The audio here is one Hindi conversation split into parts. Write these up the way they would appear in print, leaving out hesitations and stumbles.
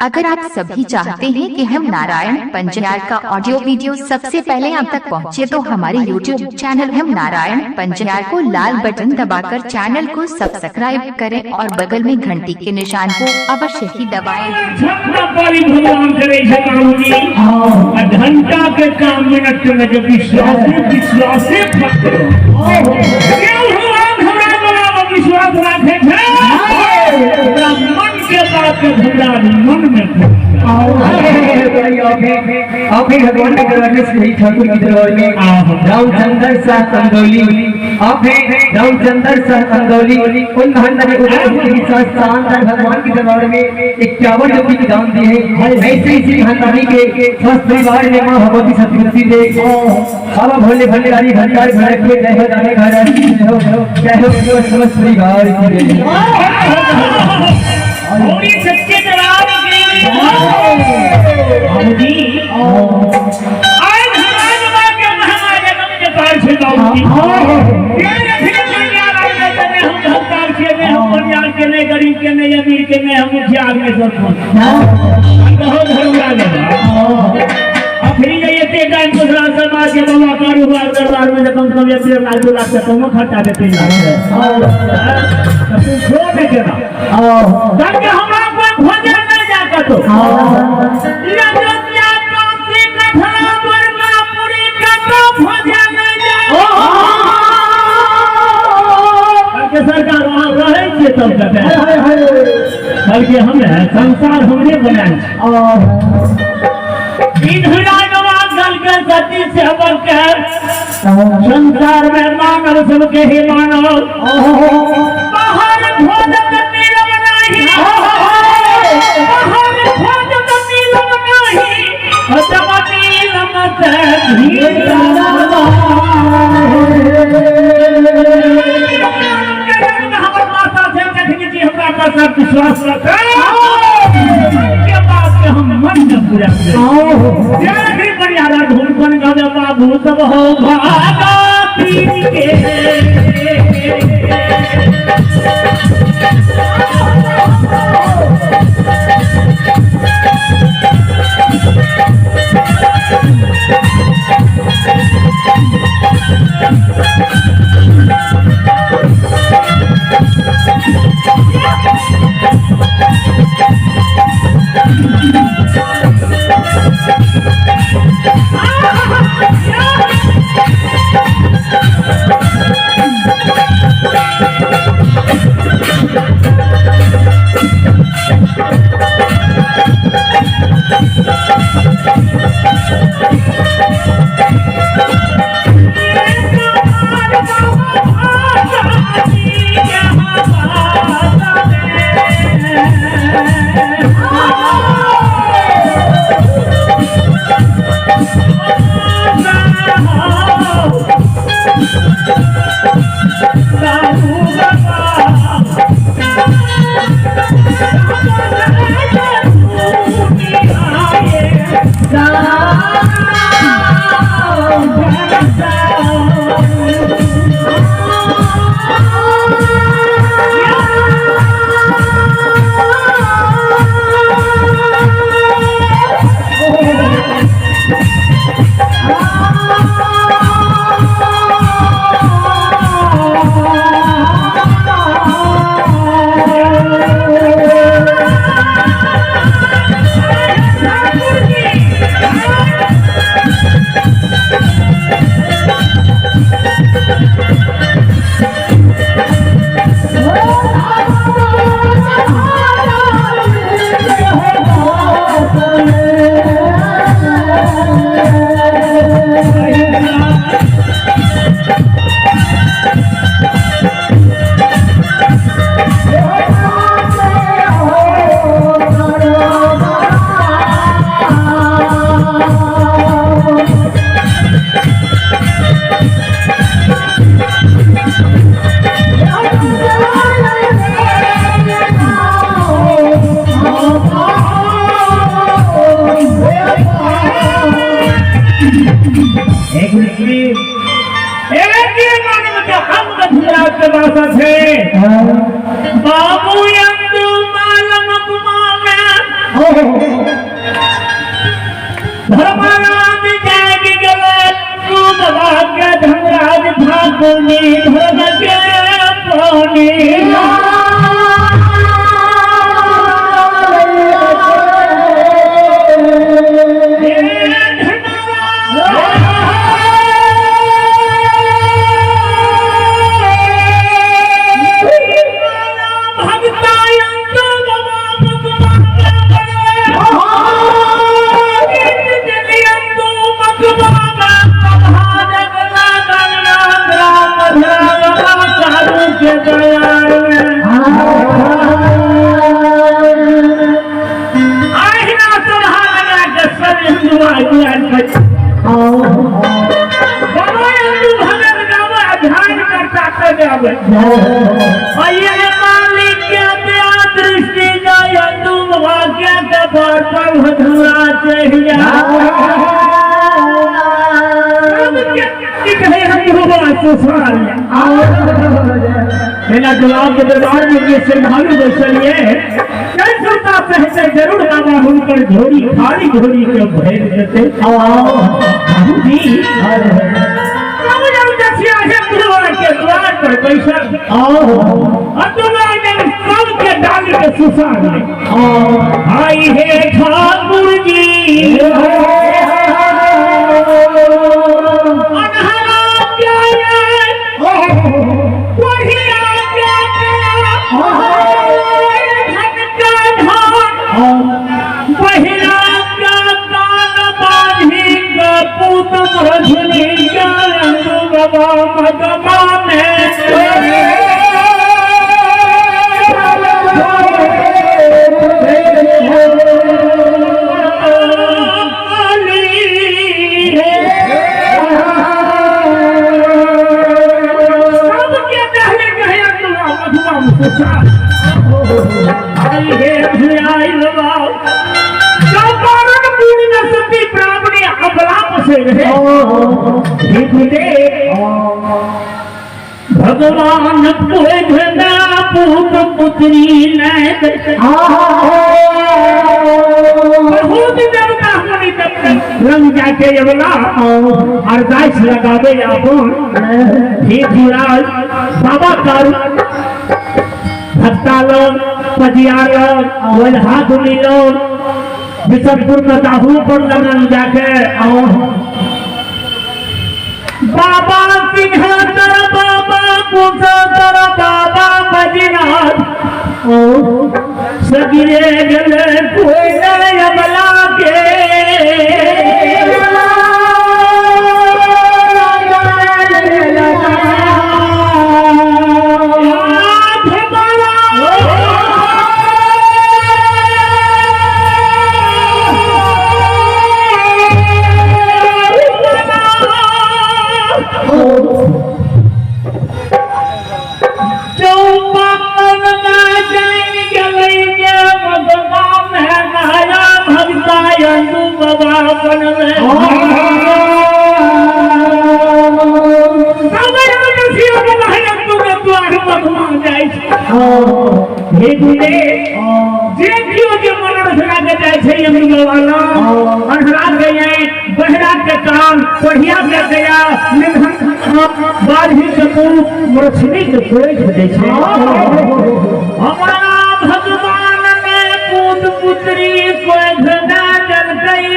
अगर आप सभी चाहते हैं कि हम नारायण पंजयार का ऑडियो वीडियो सबसे पहले आप तक पहुंचे, तो हमारे YouTube चैनल हम नारायण पंजयार को लाल बटन दबाकर चैनल को सब्सक्राइब करें और बगल में घंटी के निशान को अवश्य ही दबाएं। घंटा के काम मिनट में जो विश्वास रखे मन के बात मन में भगवान के दरबार में श्री ठाकुर के दरबार में रामचंद्र शाह कंदौली रामचंद्र शाह कंदौली उन महानदानी के साथ शानदार भगवान के दरबार में 51 रुपये की दान दी है। ऐसे इसी महानदानी के स्वस्थ परिवार ने मां भगवती सतगुरुति दे बाबा भोले भले वाली भंडार घर के जय हो जाने जय हो समस्त परिवार की पूरी सच्चे दरबार की जी आज हमारे बात के महाराज के पार से गाऊंगी ये फिर दुनिया वाले ने हम हकार के ने हम पंजाब के ने गरीब के ने अमीर के ने हम मुखिया में सब कहो धर्मरा ने फिर ये ते टाइम दूसरा समाज के बाबा कारोबार दरबार में कम कम 1 लाख 2 लाख कम खर्चा देते हैं तू खो दे देना ताकि हमरा कोई भोजन नहीं जाता तो ये दुनिया कांसी कठला दुर्गा पूरी का तो भोजन नहीं जाए ताकि सरकार वहां रहे के तब कहते हैं बल्कि हम है संसार हमने बनाया गति से बनकर संसार में मानव सबके ही मानव बाहर भोजन नीलम नहीं बाहर भोजन नीलम नहीं जब नीलम से हमारे माता से कठिन जी हमरा पर सब विश्वास रखे के बात के हम मन में पूरा करें यारा धूम बन गया बाबू सब हो भागा पीर के बाबू धर्मराज जाग गए तू दबा के धर्मराज ठाकुर ने धर्म के पानी मेरा जवाब के दरबार में ये श्रद्धालु बैठिए कई सुनता सहते जरूर बाबा हम पर झोरी खाली झोरी के भेज देते के द्वार पर बैठा सब के डाली के सुसार आई है ठाकुर जी भगवान पूत पुत्री रंग जाके अवला अरदास लगावे बाबा कर भक्ता लोग पजिया लोग वल्हा दुनी लोग बिशनपुर में दाहू पर लगन जाके बाबा सिंहासन बाबा कुशतर बाबा बजनाथ सगिरे गले कोई अबला के बहरा के काम बढ़िया के गया बारही के मछली के हमारा भगवान ने पूत पुत्री को घना जल गई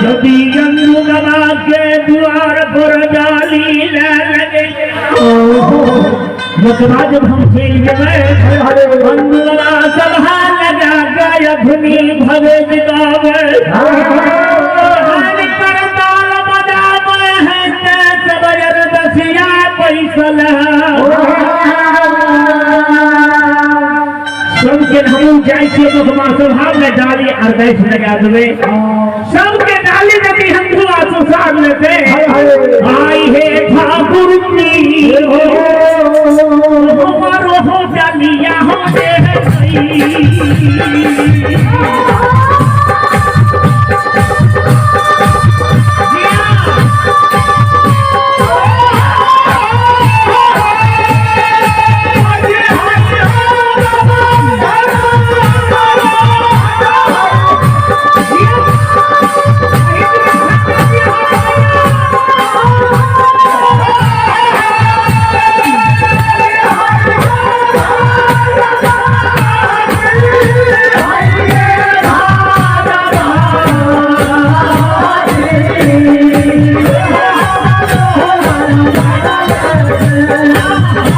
यदि गंगू गवा के द्वार पर जाली लगे जब हम खेल सभा लगा गाय भूमि भगत गावे दसिया पैसल सबके हम जाए सभा में डाली अरदास लगा देवे सबके डाली यदि हम धुआ सुसार लेते आई है ठाकुर की हमारो हो डालिया होते हैं चल